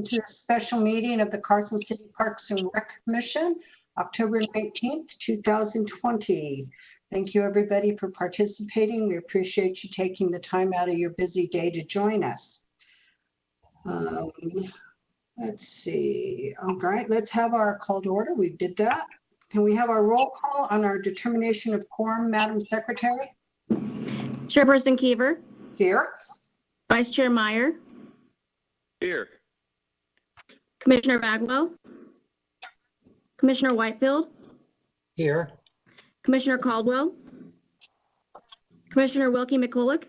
welcome to a special meeting of the Carson City Parks and Rec Commission, October 19th, 2020. Thank you, everybody, for participating. We appreciate you taking the time out of your busy day to join us. Let's see. All right, let's have our call to order. We did that. Can we have our roll call on our determination of quorum, Madam Secretary? Chairperson Kiever. Here. Vice Chair Meyer. Here. Commissioner Bagwell. Commissioner Whitefield. Here. Commissioner Caldwell. Commissioner Wilkie McCulloch.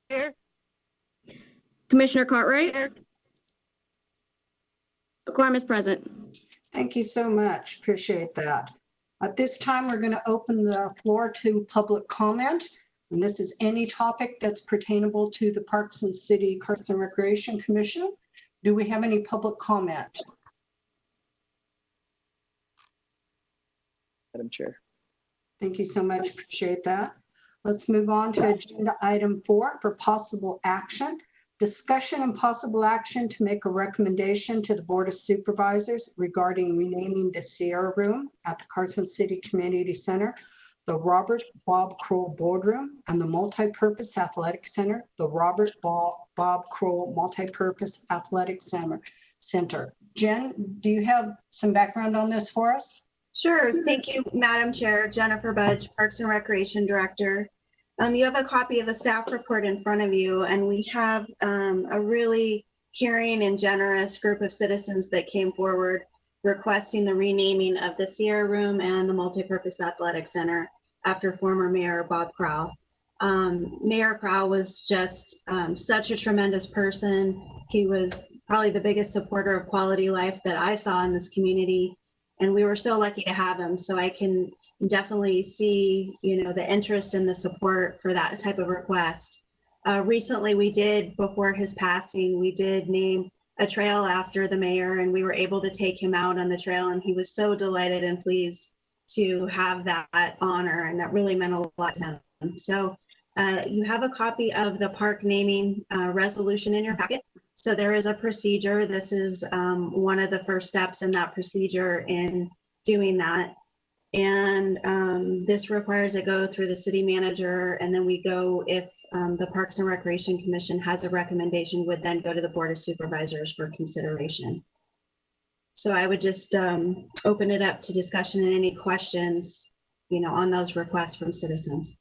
Here. Commissioner Cartwright. Here. The quorum is present. Thank you so much. Appreciate that. At this time, we're going to open the floor to public comment. And this is any topic that's pertainable to the Parks and City Carson Recreation Commission. Do we have any public comment? Madam Chair. Thank you so much. Appreciate that. Let's move on to agenda item 4 for possible action. Discussion and possible action to make a recommendation to the Board of Supervisors regarding renaming the Sierra Room at the Carson City Community Center, the Robert Bob Crowell Boardroom, and the Multipurpose Athletic Center, the Robert Bob Crowell Multipurpose Athletic Center. Jen, do you have some background on this for us? Sure. Thank you, Madam Chair. Jennifer Budge, Parks and Recreation Director. You have a copy of the staff report in front of you, and we have a really caring and generous group of citizens that came forward requesting the renaming of the Sierra Room and the Multipurpose Athletic Center after former Mayor Bob Crowell. Mayor Crowell was just such a tremendous person. He was probably the biggest supporter of quality life that I saw in this community, and we were so lucky to have him. So I can definitely see, the interest and the support for that type of request. Recently, before his passing, we did name a trail after the mayor, and we were able to take him out on the trail, and he was so delighted and pleased to have that honor, and that really meant a lot to him. So you have a copy of the park naming resolution in your packet. So there is a procedure. This is one of the first steps in that procedure in doing that. And this requires it go through the city manager, and then we go, if the Parks and Recreation Commission has a recommendation, would then go to the Board of Supervisors for consideration. So I would just open it up to discussion and any questions, on those requests from citizens.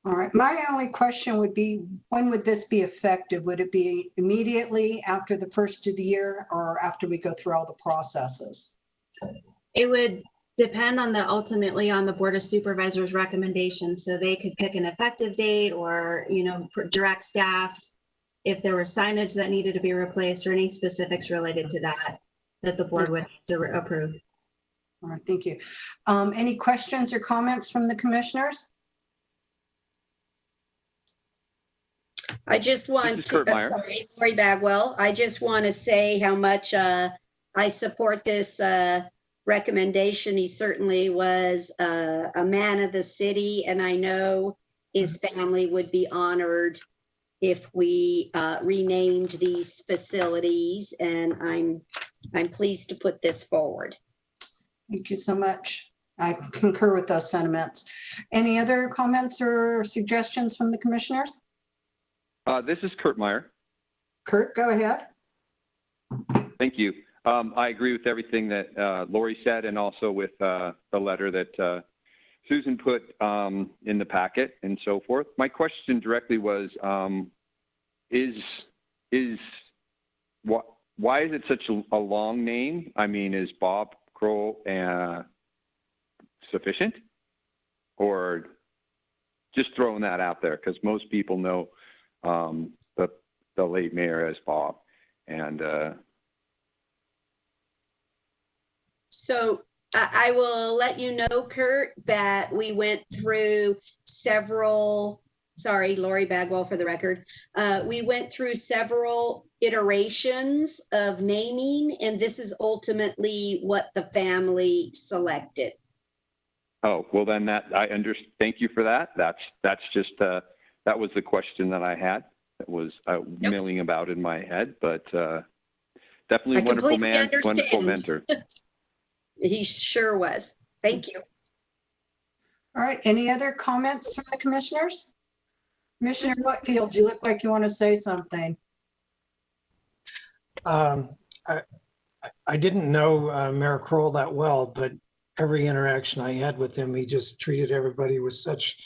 All right. My only question would be, when would this be effective? Would it be immediately after the first of the year, or after we go through all the processes? It would depend ultimately on the Board of Supervisors recommendation. So they could pick an effective date, or, direct staff if there was signage that needed to be replaced, or any specifics related to that the board would have to approve. All right, thank you. Any questions or comments from the commissioners? I just want to, sorry, Lori Bagwell. I just want to say how much I support this recommendation. He certainly was a man of the city, and I know his family would be honored if we renamed these facilities, and I'm pleased to put this forward. Thank you so much. I concur with those sentiments. Any other comments or suggestions from the commissioners? This is Kurt Meyer. Kurt, go ahead. Thank you. I agree with everything that Lori said, and also with the letter that Susan put in the packet and so forth. My question directly was, why is it such a long name? I mean, is Bob Crowell sufficient? Or just throwing that out there, because most people know the late mayor as Bob. And so I will let you know, Kurt, that we went through several, sorry, Lori Bagwell for the record. We went through several iterations of naming, and this is ultimately what the family selected. Oh, well then that I understand. Thank you for that. That's just that was the question that I had. That was milling about in my head, but definitely I a wonderful completely man, wonderful understand. mentor. He sure was. Thank you. All right, any other comments from the commissioners? Commissioner Whitfield, you look like you want to say something. Um, I didn't know Mayor Crowell that well, but every interaction I had with him, he just treated everybody with such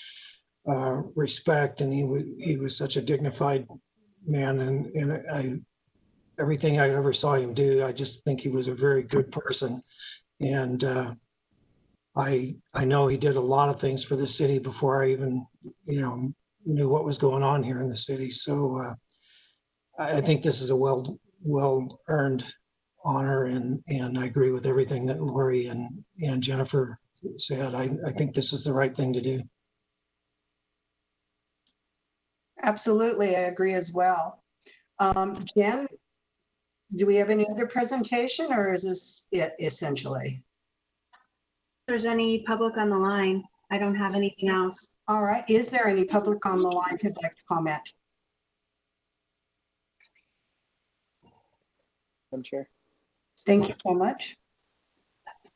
respect, and he was such a dignified man, and everything I ever saw him do, I just think he was a very good person. And I know he did a lot of things for the city before I even, knew what was going on here in the city. So I think this is a well-earned honor, and I agree with everything that Lori and Jennifer said. I think this is the right thing to do. Absolutely, I agree as well. Jen, do we have any other presentation, or is this it essentially? If there's any public on the line, I don't have anything else. All right, is there any public on the line who'd like to comment? Madam Chair. Thank you so much.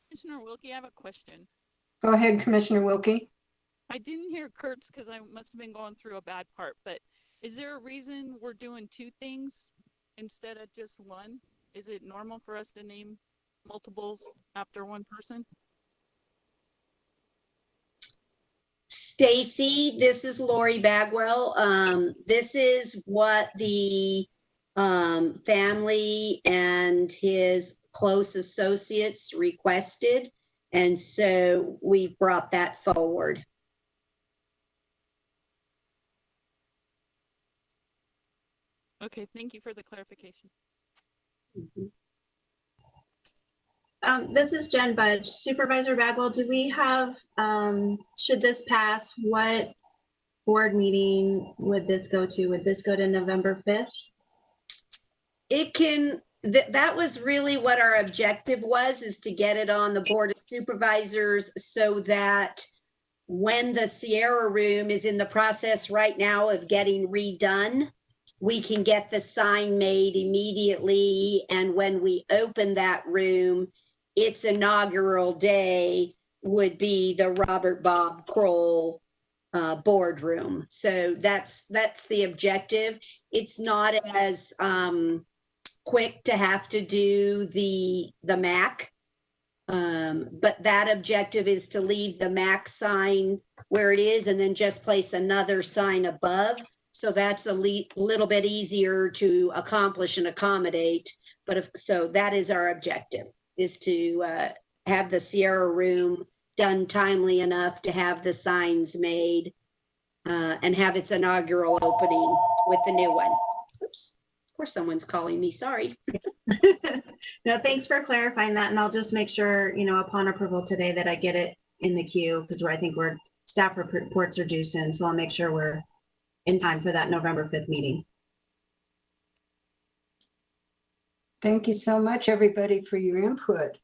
Commissioner Wilkie, I have a question. Go ahead, Commissioner Wilkie. I didn't hear Kurt's because I must have been going through a bad part, but is there a reason we're doing two things instead of just one? Is it normal for us to name multiples after one person? Stacy, this is Lori Bagwell. This is what the family and his close associates requested. And so we brought that forward. Okay, thank you for the clarification. This is Jen Budge. Supervisor Bagwell, do we have, should this pass, what board meeting would this go to? Would this go to November 5th? It can, that was really what our objective was, is to get it on the Board of Supervisors so that when the Sierra Room is in the process right now of getting redone, we can get the sign made immediately. And when we open that room, its inaugural day would be the Robert Bob Crowell boardroom. So that's the objective. It's not as quick to have to do the MAC, but that objective is to leave the MAC sign where it is and then just place another sign above. So that's a little bit easier to accomplish and accommodate. But so that is our objective, is to have the Sierra Room done timely enough to have the signs made and have its inaugural opening with the new one. Oops, of course someone's calling me, sorry. No, thanks for clarifying that. And I'll just make sure, upon approval today that I get it in the queue, because I think staff reports are due soon. So I'll make sure we're in time for that November 5th meeting. Thank you so much, everybody, for your input.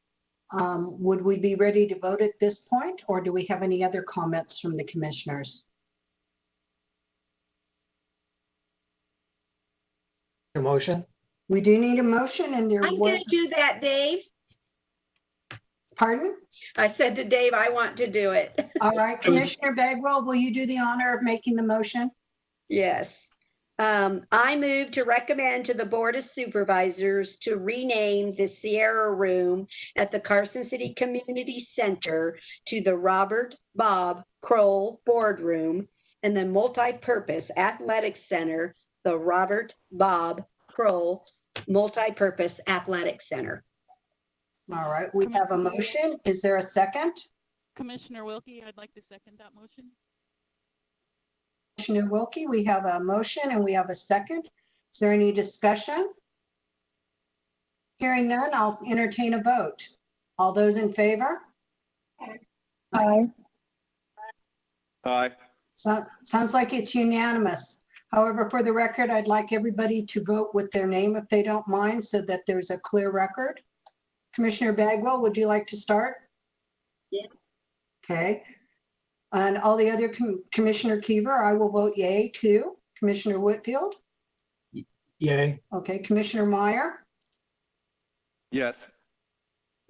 Would we be ready to vote at this point, or do we have any other comments from the commissioners? A motion? We do need a motion, and there I'm was, gonna do that, Dave. pardon? I said to Dave, I want to do it. All right, Commissioner Bagwell, will you do the honor of making the motion? Yes. I move to recommend to the Board of Supervisors to rename the Sierra Room at the Carson City Community Center to the Robert Bob Crowell Boardroom, and the Multipurpose Athletic Center, the Robert Bob Crowell Multipurpose Athletic Center. All right, we have a motion. Is there a second? Commissioner Wilkie, I'd like to second that motion. Commissioner Wilkie, we have a motion and we have a second. Is there any discussion? Hearing none, I'll entertain a vote. All those in favor? Aye. Aye. Sounds like it's unanimous. However, for the record, I'd like everybody to vote with their name if they don't mind, so that there's a clear record. Commissioner Bagwell, would you like to start? Yeah. Okay. And all the other Commissioner Kiever, I will vote yay too. Commissioner Whitfield? Yay. Okay, Commissioner Meyer? Yes.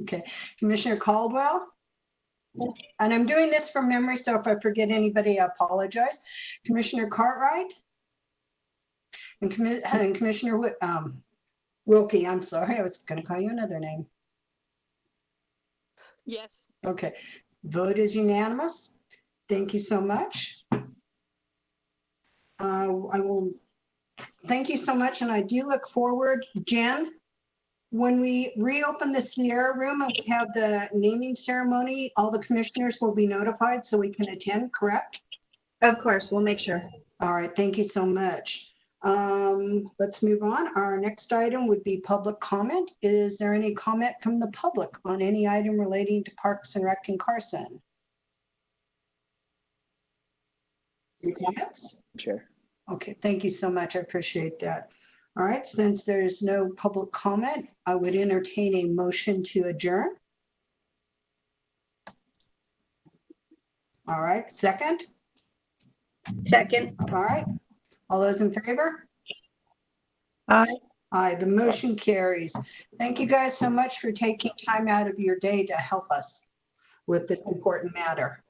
Okay, Commissioner Caldwell? And I'm doing this from memory, so if I forget anybody, I apologize. Commissioner Cartwright? And Commissioner Wilkie, I'm sorry, I was going to call you another name. Yes. Okay, vote is unanimous. Thank you so much. I will, thank you so much, and I do look forward, Jen, when we reopen the Sierra Room and we have the naming ceremony, all the commissioners will be notified so we can attend, correct? Of course, we'll make sure. All right, thank you so much. Let's move on. Our next item would be public comment. Is there any comment from the public on any item relating to Parks and Rec in Carson? Any comments? Chair. Okay, thank you so much. I appreciate that. All right, since there's no public comment, I would entertain a motion to adjourn. All right, second? Second. All right, all those in favor? Aye. Aye, the motion carries. Thank you guys so much for taking time out of your day to help us with this important matter.